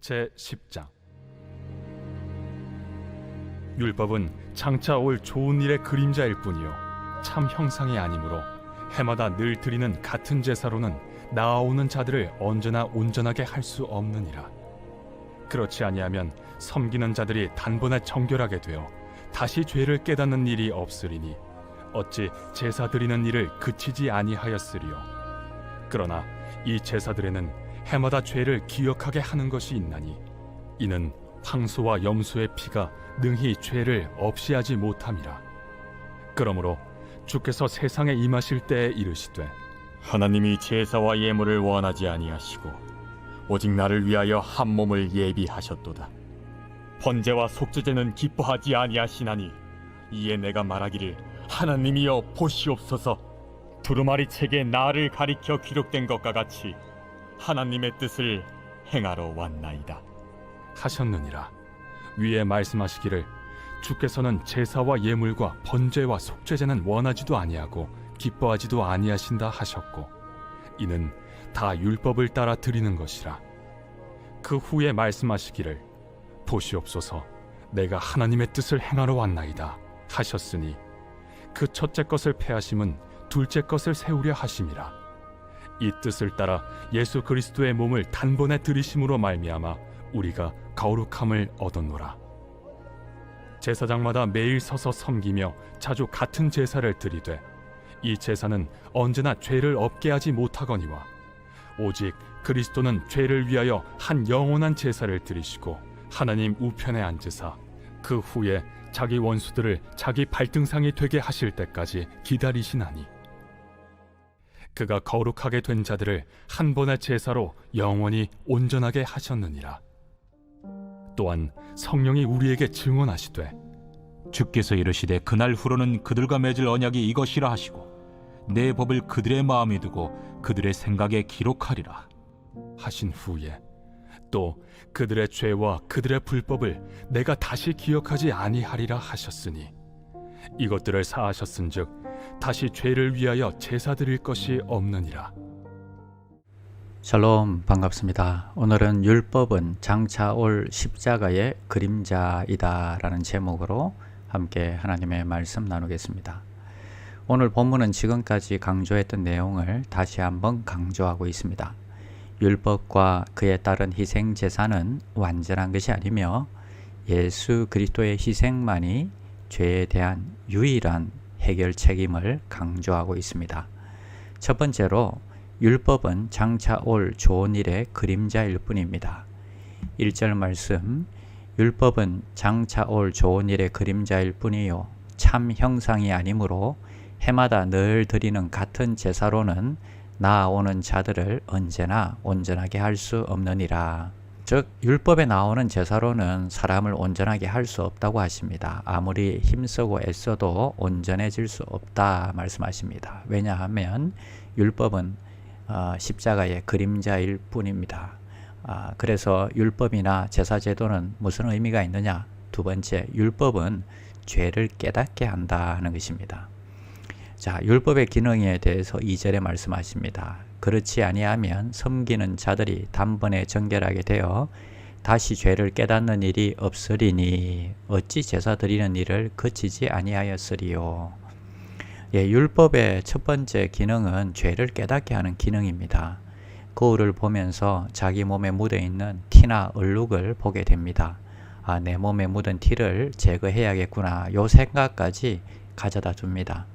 제10장. 율법은 장차 올 좋은 일의 그림자일 뿐이요 참 형상이 아니므로 해마다 늘 드리는 같은 제사로는 나아오는 자들을 언제나 온전하게 할 수 없느니라. 그렇지 아니하면 섬기는 자들이 단번에 정결하게 되어 다시 죄를 깨닫는 일이 없으리니 어찌 제사 드리는 일을 그치지 아니하였으리요. 그러나 이 제사들에는 해마다 죄를 기억하게 하는 것이 있나니 이는 황소와 염소의 피가 능히 죄를 없이 하지 못함이라. 그러므로 주께서 세상에 임하실 때에 이르시되 하나님이 제사와 예물을 원하지 아니하시고 오직 나를 위하여 한 몸을 예비하셨도다. 번제와 속죄제는 기뻐하지 아니하시나니 이에 내가 말하기를 하나님이여 보시옵소서. 두루마리 책에 나를 가리켜 기록된 것과 같이 하나님의 뜻을 행하러 왔나이다 하셨느니라. 위에 말씀하시기를 주께서는 제사와 예물과 번제와 속죄제는 원하지도 아니하고 기뻐하지도 아니하신다 하셨고 이는 다 율법을 따라 드리는 것이라. 그 후에 말씀하시기를 보시옵소서 내가 하나님의 뜻을 행하러 왔나이다 하셨으니 그 첫째 것을 폐하심은 둘째 것을 세우려 하심이라. 이 뜻을 따라 예수 그리스도의 몸을 단번에 들이심으로 말미암아 우리가 거룩함을 얻었노라. 제사장마다 매일 서서 섬기며 자주 같은 제사를 드리되 이 제사는 언제나 죄를 없게 하지 못하거니와 오직 그리스도는 죄를 위하여 한 영원한 제사를 드리시고 하나님 우편에 앉으사 그 후에 자기 원수들을 자기 발등상이 되게 하실 때까지 기다리시나니 그가 거룩하게 된 자들을 한 번의 제사로 영원히 온전하게 하셨느니라. 또한 성령이 우리에게 증언하시되 주께서 이르시되 그날 후로는 그들과 맺을 언약이 이것이라 하시고 내 법을 그들의 마음에 두고 그들의 생각에 기록하리라 하신 후에 또 그들의 죄와 그들의 불법을 내가 다시 기억하지 아니하리라 하셨으니 이것들을 사하셨은즉 다시 죄를 위하여 제사 드릴 것이 없느니라. 샬롬, 반갑습니다. 오늘은 율법은 장차 올 십자가의 그림자이다 라는 제목으로 함께 하나님의 말씀 나누겠습니다. 오늘 본문은 지금까지 강조했던 내용을 다시 한번 강조하고 있습니다. 율법과 그에 따른 희생 제사는 완전한 것이 아니며 예수 그리스도의 희생만이 죄에 대한 유일한 해결 책임을 강조하고 있습니다. 첫 번째로 율법은 장차 올 좋은 일의 그림자일 뿐입니다. 1절 말씀, 율법은 장차 올 좋은 일의 그림자일 뿐이요 참 형상이 아니므로 해마다 늘 드리는 같은 제사로는 나아오는 자들을 언제나 온전하게 할 수 없느니라. 즉 율법에 나오는 제사로는 사람을 온전하게 할 수 없다고 하십니다. 아무리 힘쓰고 애써도 온전해질 수 없다 말씀하십니다. 왜냐하면 율법은 십자가의 그림자일 뿐입니다. 그래서 율법이나 제사제도는 무슨 의미가 있느냐? 두 번째, 율법은 죄를 깨닫게 한다 하는 것입니다. 자, 율법의 기능에 대해서 2절에 말씀하십니다. 그렇지 아니하면 섬기는 자들이 단번에 정결하게 되어 다시 죄를 깨닫는 일이 없으리니 어찌 제사 드리는 일을 그치지 아니하였으리요. 율법의 첫 번째 기능은 죄를 깨닫게 하는 기능입니다. 거울을 보면서 자기 몸에 묻어있는 티나 얼룩을 보게 됩니다. 내 몸에 묻은 티를 제거해야겠구나, 요 생각까지 가져다 줍니다.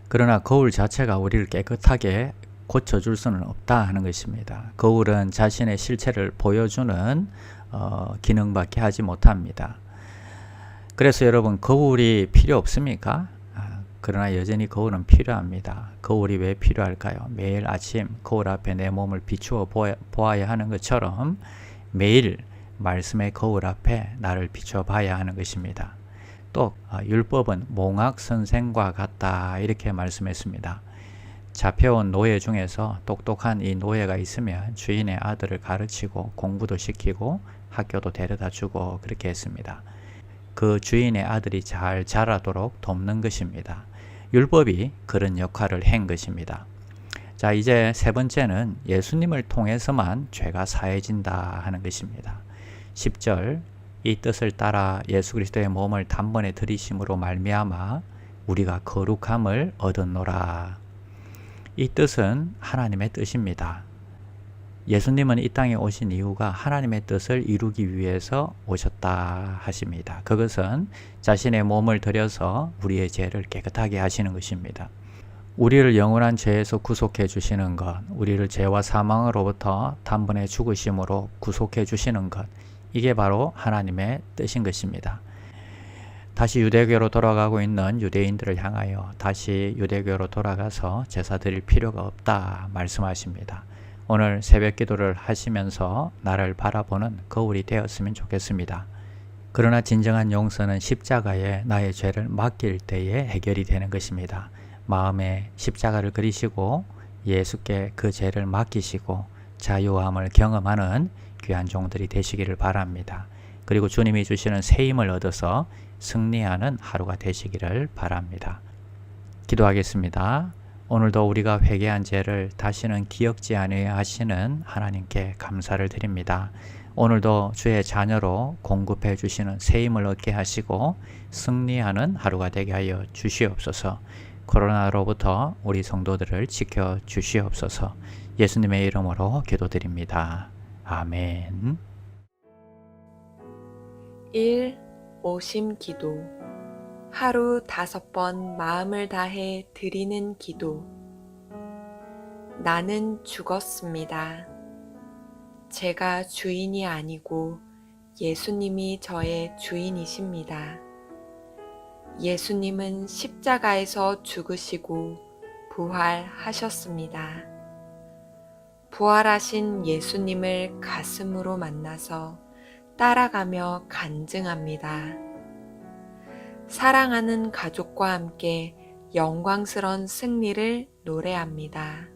그러나 거울 자체가 우리를 깨끗하게 고쳐줄 수는 없다 하는 것입니다. 거울은 자신의 실체를 보여주는 기능밖에 하지 못합니다. 그래서 여러분, 거울이 필요 없습니까? 그러나 여전히 거울은 필요합니다. 거울이 왜 필요할까요? 매일 아침 거울 앞에 내 몸을 비추어 보아야 하는 것처럼 매일 말씀의 거울 앞에 나를 비추어 봐야 하는 것입니다. 또 율법은 몽학 선생과 같다 이렇게 말씀했습니다. 잡혀온 노예 중에서 똑똑한 이 노예가 있으면 주인의 아들을 가르치고 공부도 시키고 학교도 데려다 주고 그렇게 했습니다. 그 주인의 아들이 잘 자라도록 돕는 것입니다. 율법이 그런 역할을 한 것입니다. 자, 이제 세 번째는 예수님을 통해서만 죄가 사해진다 하는 것입니다. 10절, 이 뜻을 따라 예수 그리스도의 몸을 단번에 들이심으로 말미암아 우리가 거룩함을 얻었노라. 이 뜻은 하나님의 뜻입니다. 예수님은 이 땅에 오신 이유가 하나님의 뜻을 이루기 위해서 오셨다 하십니다. 그것은 자신의 몸을 들여서 우리의 죄를 깨끗하게 하시는 것입니다. 우리를 영원한 죄에서 구속해 주시는 것, 우리를 죄와 사망으로부터 단번에 죽으심으로 구속해 주시는 것, 이게 바로 하나님의 뜻인 것입니다. 다시 유대교로 돌아가고 있는 유대인들을 향하여 다시 유대교로 돌아가서 제사 드릴 필요가 없다 말씀하십니다. 오늘 새벽 기도를 하시면서 나를 바라보는 거울이 되었으면 좋겠습니다. 그러나 진정한 용서는 십자가에 나의 죄를 맡길 때에 해결이 되는 것입니다. 마음에 십자가를 그리시고 예수께 그 죄를 맡기시고 자유함을 경험하는 귀한 종들이 되시기를 바랍니다. 그리고 주님이 주시는 새 힘을 얻어서 승리하는 하루가 되시기를 바랍니다. 기도하겠습니다. 오늘도 우리가 회개한 죄를 다시는 기억지 아니하여 하시는 하나님께 감사를 드립니다. 오늘도 주의 자녀로 공급해 주시는 새 힘을 얻게 하시고 승리하는 하루가 되게 하여 주시옵소서. 코로나로부터 우리 성도들을 지켜 주시옵소서. 예수님의 이름으로 기도드립니다. 아멘. 1. 오심 기도. 하루 5번 마음을 다해 드리는 기도. 나는 죽었습니다. 제가 주인이 아니고 예수님이 저의 주인이십니다. 예수님은 십자가에서 죽으시고 부활하셨습니다. 부활하신 예수님을 가슴으로 만나서 따라가며 간증합니다. 사랑하는 가족과 함께 영광스러운 승리를 노래합니다.